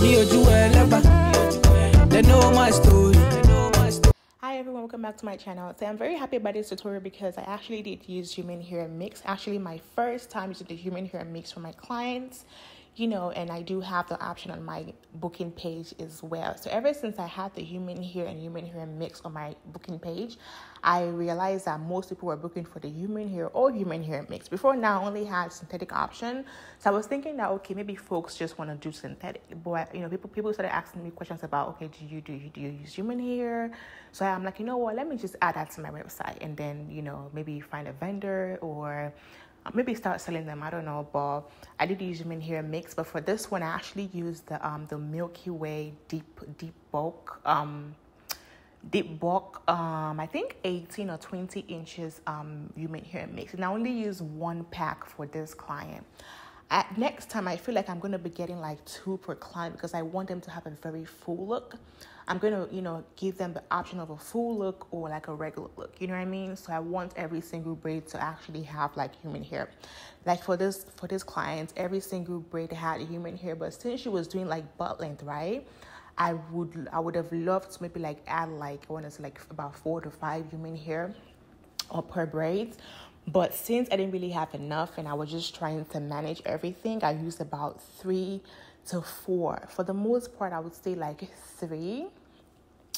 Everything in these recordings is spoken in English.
They know my story. Hi everyone, welcome back to my channel. So I'm very happy about this tutorial because I actually did use human hair mix. Actually my first time using the human hair mix for my clients, you know, and I do have the option on my booking page as well. So ever since I had the human hair and human hair mix on my booking page, I realized that most people were booking for the human hair or human hair mix. Before now, I only had synthetic option. So I was thinking that, okay, maybe folks just want to do synthetic. But, you know, people started asking me questions about, okay, do you use human hair? So I'm like, you know what, let me just add that to my website and then, you know, maybe find a vendor or maybe start selling them. I don't know, but I did use human hair mix. But for this one, I actually used the Milky Way deep bulk. I think 18 or 20 inches human hair mix, and I only use one pack for this client. Next time, I feel like I'm going to be getting like 2 per client because I want them to have a very full look. I'm going to, you know, give them the option of a full look or like a regular look. You know what I mean? So I want every single braid to actually have like human hair. Like for this client, every single braid had human hair, but since she was doing like butt length, right? I would have loved to maybe like add like, I want to say like about 4 to 5 human hair or per braids. But since I didn't really have enough and I was just trying to manage everything, I used about 3 to 4. For the most part, I would say like 3,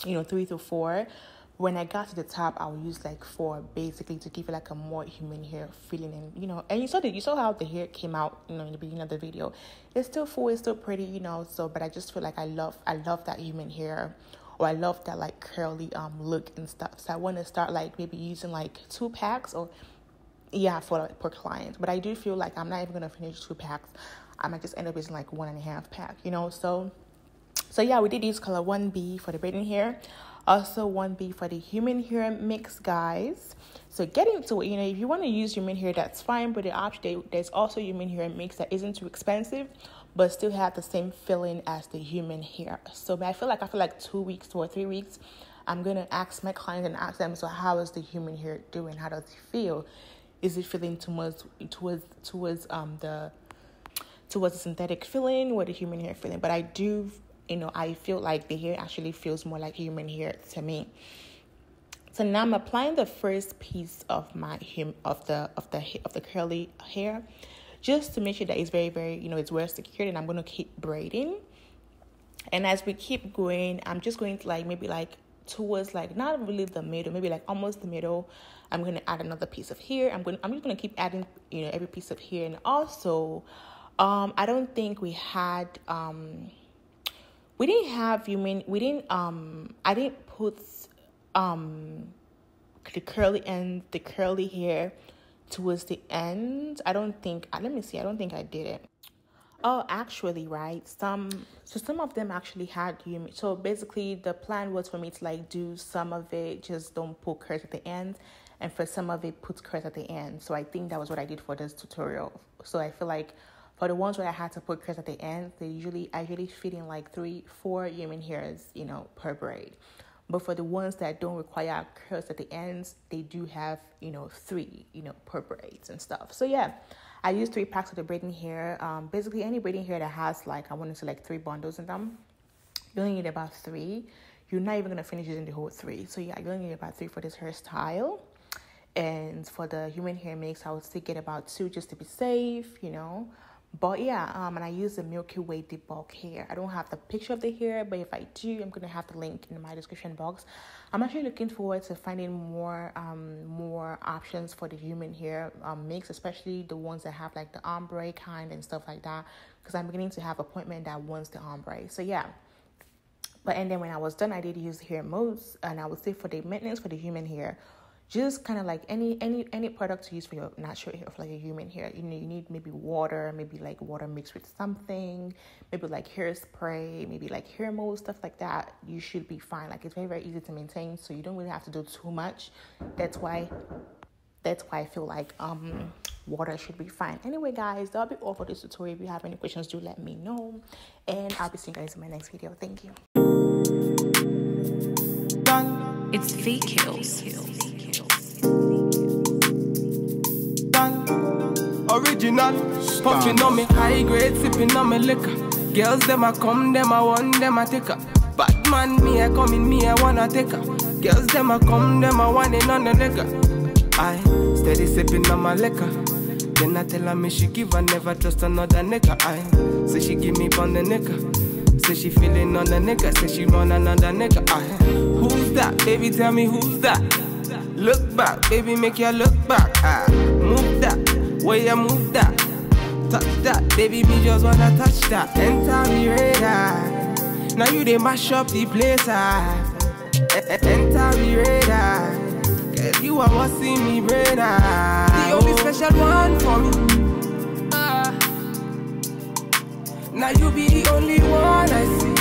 you know, 3 to 4. When I got to the top, I would use like 4 basically to give it like a more human hair feeling. And, you know, and you saw how the hair came out, you know, in the beginning of the video. It's still full, it's still pretty, you know, so, but I just feel like I love that human hair, or I love that like curly look and stuff. So I want to start like maybe using like 2 packs or yeah, for like per client. But I do feel like I'm not even gonna finish 2 packs. I might just end up using like 1.5 pack, you know. So yeah, we did use color 1B for the braiding hair, also 1B for the human hair mix, guys. So get into it. You know, if you want to use human hair, that's fine, but there's also human hair mix that isn't too expensive but still have the same feeling as the human hair. So I feel like 2 weeks or 3 weeks, I'm gonna ask my clients and ask them, so how is the human hair doing? How does it feel? Is it feeling too much towards the synthetic feeling or the human hair feeling? But I do, you know, I feel like the hair actually feels more like human hair to me. So now I'm applying the first piece of the curly hair, just to make sure that it's very, very, you know, it's well secured, and I'm going to keep braiding. And as we keep going, I'm just going to like maybe like towards like not really the middle, maybe like almost the middle. I'm going to add another piece of hair. I'm just going to keep adding, you know, every piece of hair. And also I don't think we had I didn't put the curly hair towards the end. I don't think I did it. Oh, actually, right. Some of them actually had human. So basically, the plan was for me to like do some of it, just don't put curls at the end, and for some of it, put curls at the end. So I think that was what I did for this tutorial. So I feel like for the ones where I had to put curls at the end, I usually fit in like 3-4 human hairs, you know, per braid. But for the ones that don't require curls at the ends, they do have, you know, 3, you know, per braids and stuff. So yeah, I use 3 packs of the braiding hair. Basically, any braiding hair that has like, I want to say like 3 bundles in them, you only need about 3. You're not even going to finish using the whole 3. So yeah, you only need about 3 for this hairstyle. And for the human hair mix, I would still get about 2 just to be safe, you know. But yeah, and I use the Milky Way deep bulk hair. I don't have the picture of the hair, but if I do, I'm gonna have the link in my description box. I'm actually looking forward to finding more options for the human hair mix, especially the ones that have like the ombre kind and stuff like that, because I'm beginning to have appointment that wants the ombre. So yeah. And then when I was done, I did use hair modes, and I would say for the maintenance for the human hair, just kind of like any product to use for your natural hair, for like your human hair. You know, you need maybe water, maybe like water mixed with something, maybe like hairspray, maybe like hair mold, stuff like that. You should be fine. Like, it's very, very easy to maintain, so you don't really have to do too much. That's why I feel like water should be fine. Anyway, guys, that'll be all for this tutorial. If you have any questions, do let me know, and I'll be seeing you guys in my next video. Thank you. It's Fake Kills. Original, puffing on me high grade, sipping on me liquor. Girls, them a come, them a want, them a take her. Bad man, me a come in, me a wanna take her. Girls, them a come, them a want it on the nigga. I steady sipping on my liquor. Then I tell her me she give her, never trust another nigga. I say she give me on the nigga. Say she feeling on the nigga. Say she run another nigga. I who's that? Baby, tell me who's that? Look back, baby, make you look back. Move that, where you move that. Touch that, baby, me just wanna touch that. Enter me radar. Now you they mash up the place. Enter me radar. Girl, you are what's in me brain. The only special one for me. Now you be the only one I see.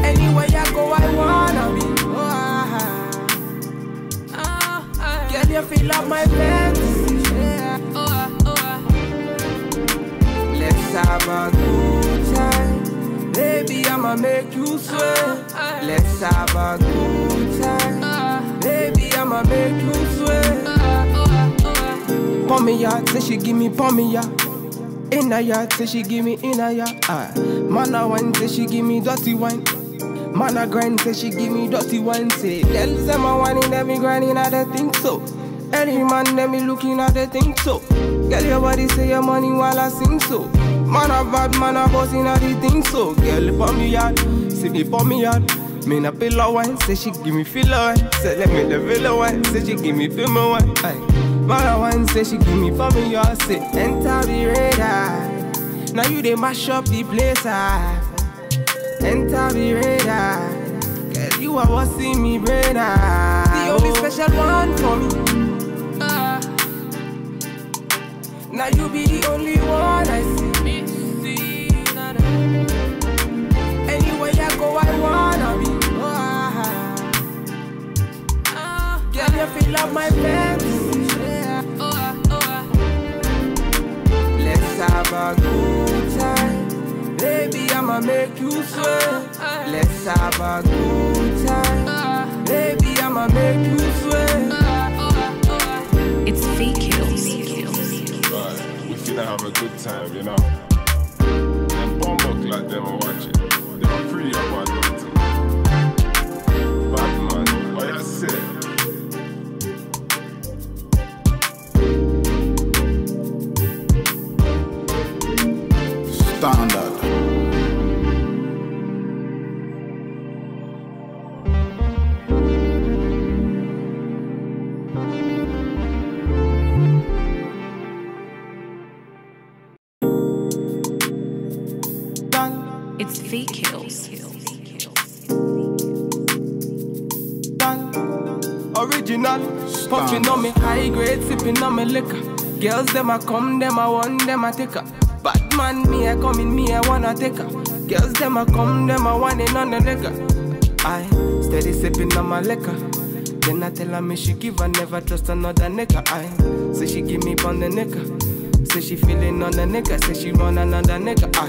Anywhere I go, I wanna be. Girl, you feel like my fantasy. Let's have a good time. Baby, I'ma make you sweat. Let's have a good time. Baby, I'ma make you sweat. Pour me out, say she give me pour me out. In a yard, say she give me in a yard. Man a wine, say she give me dirty wine. Man a grind, say she give me dirty wine. Say, girls them a whining, them me grinding, I don't think so. Any man, them me looking, I don't think so. Girl, your body say your money while I sing so. Man a bad, man a bossing, I don't think so. Girl, pour me out, say me pour me out. Me na pillow wine, say she give me filler wine. Say let me the villa wine, say she give me film wine. Man a wine, say she give me for me, y'all say enter the radar. Now you they mash up the place. Enter the radar. Girl, you are what's in me brain. The only special one for me. Now you be the only one I see. Anywhere I go, I wanna be. Girl, you feel like my fantasy. Let's have a good time. Baby, I'ma make you sweat. Let's have a good time. Baby, I'ma make you sweat. It's fake kills. Right, we finna have a good time, you know. Them bomb like them are watching. They're pretty about that. Bad man, what you say? Standard. It's fake kills. Original, puffing on me high grade, sipping on me liquor. Girls them a come, them a want, them a take her. Bad man, me a come in, me a wanna take her. Girls them a come, them a want it on the nigga. I steady sipping on my liquor. Then I tell her me she give her, never trust another nigga. I say she give me on the nigga. Say she feeling on the nigga. Say she run another nigga. I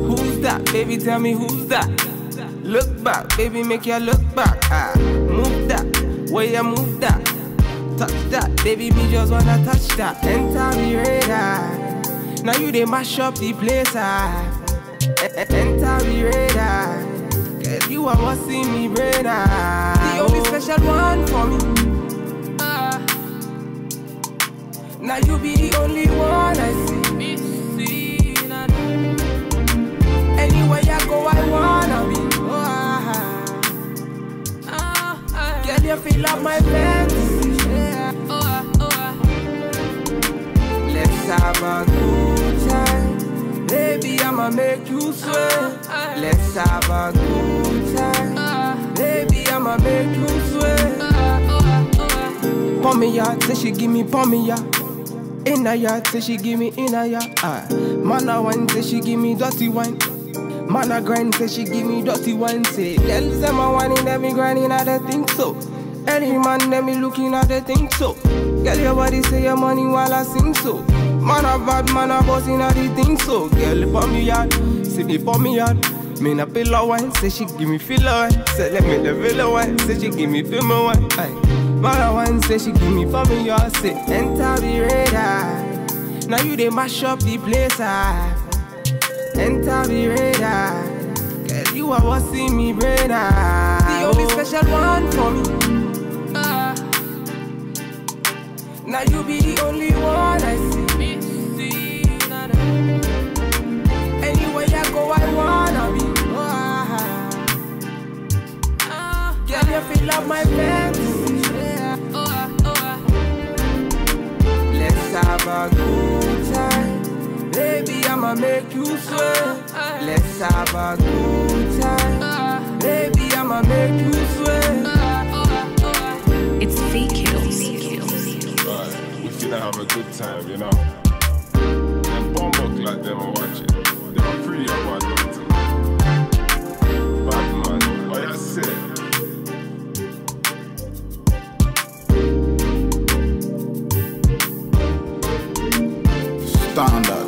who's that? Baby, tell me who's that? Look back, baby, make you look back. Move that, where you move that. Touch that, baby, me just wanna touch that. Enter me radar. Now you they mash up the place. Enter me radar. Girl, you are what's in me brain. The only special one for me. Now you be the only one I see. Anywhere I go, I wanna be. Girl, you feel like my fantasy. Let's have a good time. Baby, I'ma make you sweat. Let's have a good time. Baby, I'ma make you sweat. Pour me out, say she give me pour me out. In a yard, say she give me in a yard. Man a wine, say she give me dirty wine. Man a grind, say she give me dirty wine. Say, girls them a whining, them me grinding, I don't think so. Any man, them me looking, I don't think so. Girl, your body say your money while I sing so. Man a bad, man a bossing, I don't think so. Girl, pour me out, say me pour me out. Me na pillow wine, say she give me filler wine. Say let me the villa wine, say she give me film wine. Man a wine, say she give me for me, y'all say enter the radar. Now you they mash up the place, enter the radar. Girl, you are what's in me brain, the only special one for me. Now you be the only one I see. Anywhere I go, I wanna be. Girl, you feel like my fantasy. Let's have a good time. Baby, I'ma make you sweat. Let's have a good time. Baby, I'ma make you sweat. It's fake kills. Right, we finna have a good time, you know. Them bomb like them and watch it. They are pretty about them too. Bad man, what you say? Standard.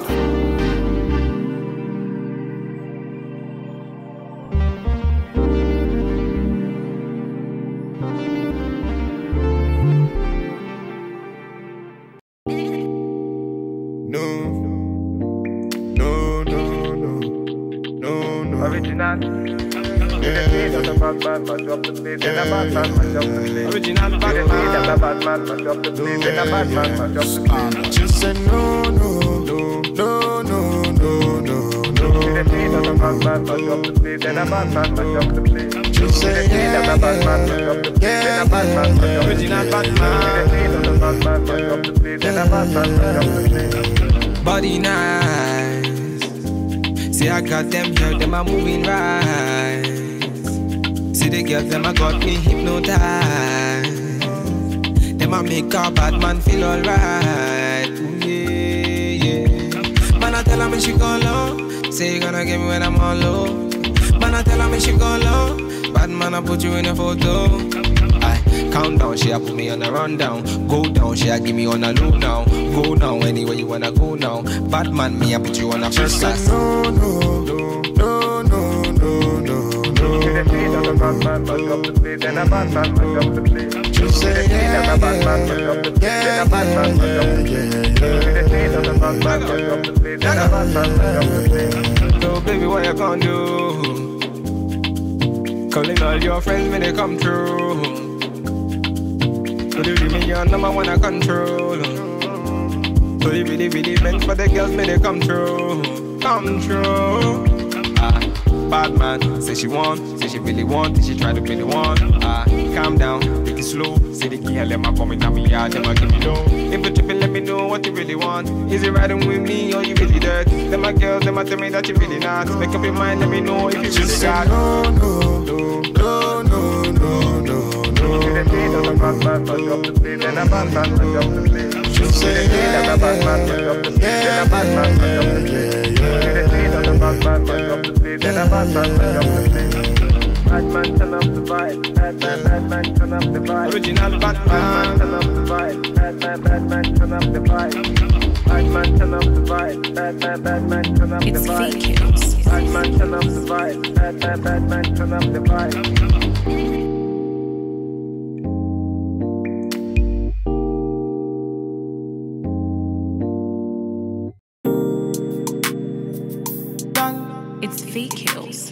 Original. Just say no. Just say yeah. Body nice. See I got them girls, them are moving right. See the girls, them a got me hypnotized. Them a make a bad man feel alright. Ooh, yeah. Man, I tell her me she go low. Say you gonna get me when I'm all low. Man, I tell her me she go low. Bad man, I put you in a photo. I count down, she a put me on a rundown. Go down, she a give me on a low now. Go now, anywhere you wanna go now. Bad man, me I put you on a first class. No. Just say yeah. So baby, what you gonna do? Calling all your friends when they come through. So you give me your number one I control. So you really meant for the girls when they come through. Bad man, say she want, say she really want, say she try to be the one. Calm down, take it slow. Say the girl, let my come in on me yard, them a give me low. If you tripping, let me know what you really want. Is it riding with me or you really dirt? Them my girls, them a tell me that you really not. Make up your mind, let me know if you really got. No. Just say yeah. Bad man, turn up the vibe. Bad man, turn up the vibe. Original bad man, turn up the vibe. Bad man, turn up the vibe. Bad man, turn up the vibe. Bad man, turn up the It's vibe. fake kills. Bad man, turn up the vibe. Bad man, turn up the vibe. It's fake kills.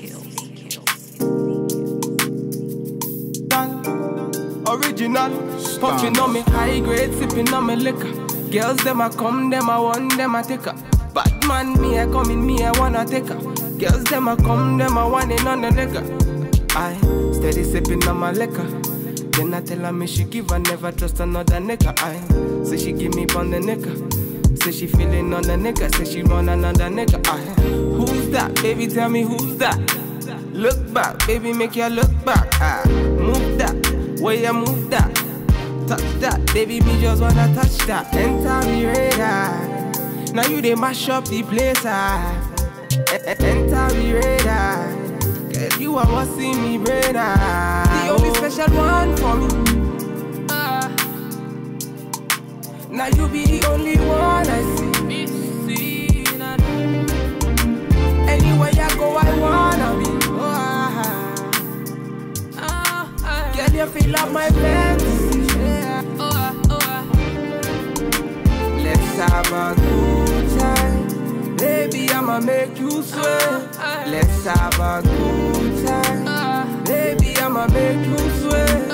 Original, puffing on me high grade, sipping on me liquor. Girls them a come, them a want, them a take her. Bad man, me a come in, me a wanna take her. Girls them a come, them a want it on the nigga. I steady sipping on my liquor. Then I tell her me she give her never trust another nigga. I say she give me on the nigga. Say she feeling on the nigga. Say she want another nigga. I who's that? Baby, tell me who's that? Look back, baby, make you look back. Move that, where you move that. Touch that, baby, me just wanna touch that. Enter the radar. Now you they mash up the place. Enter the radar. Girl, you are what's in me brain. The only special one for me. Now you be the only one I see. Anywhere I go, I wanna be. Girl, you feel like my fantasy. Let's have a good you sweat. Let's have a good time. Baby, I'ma make you sweat.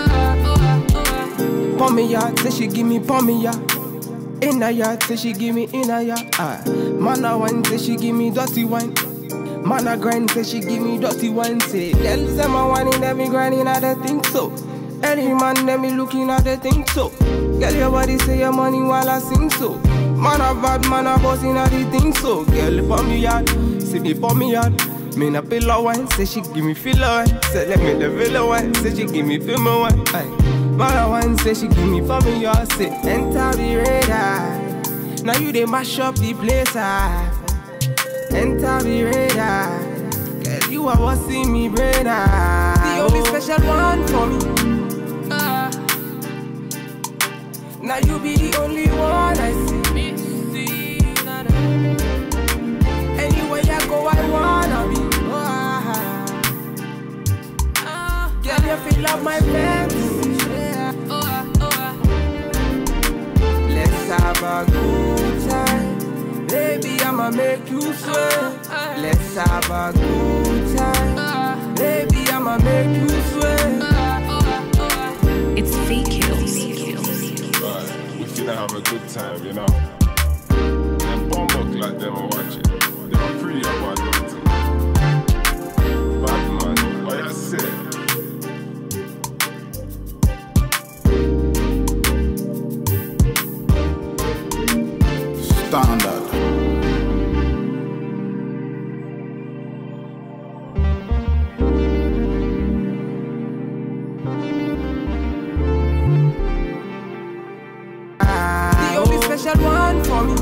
Pommy yard, say she give me pommy yard. In a yard, say she give me in a yard. Man a wine, say she give me dirty wine. Man a grind, say she give me dirty wine. Say, girl, say my wine in them, me grinding, I don't think so. Any man, them me looking at the think so. Girl, your body say your money while I sing so. Man a bad, man a boss in a the thing so. Girl, pommy yard, say me pommy yard. Me na pillow wine, say she give me filler wine. Say let me the villa wine, say she give me film wine. Man a wine, say she give me pommy yard. Say enter the radar. Now you they mash up the place. Enter the radar. Girl, you are what see me brain. The only special one for me. Now you be the only one I see. Anywhere I go, I wanna be. Girl, you feel up my fantasy. Let's have a good time. Baby, I'ma make you sweat. Let's have a good time. Baby, I'ma make you sweat. It's fake kills. Right, we finna have a good time, you know. Them bomb like them, I watch it. They are pretty about them. Bad man, what you say? Standard. The only special one for me.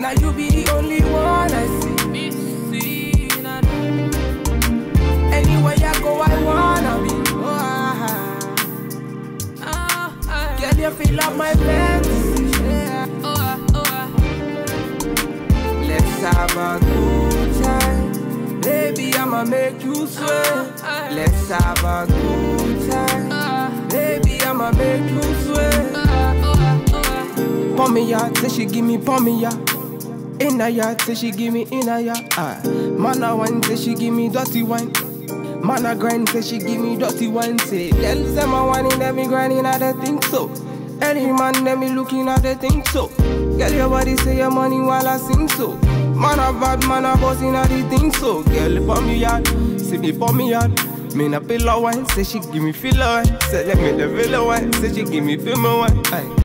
Now you be the only one I see. Anywhere I go, I wanna be. Girl, you feel up my fantasy. Let's have a good time. Baby, I'ma make you sweat. Let's have a good time. Baby, I'ma make you sweat. Pommy yard, say she give me pommy yard. In a yard, say she give me in a yard. Man a wine, say she give me dirty wine. Man a grind, say she give me dirty wine. Say, girl, say my wine in them, me grinding, I don't think so. Any man, them me looking at the think so. Girl, your body say your money while I sing so. Man a bad, man a boss in a the thing so. Girl, pommy yard, say me pommy yard. Me na pillow wine, say she give me filler wine. Say let me the villa wine, say she give me film wine.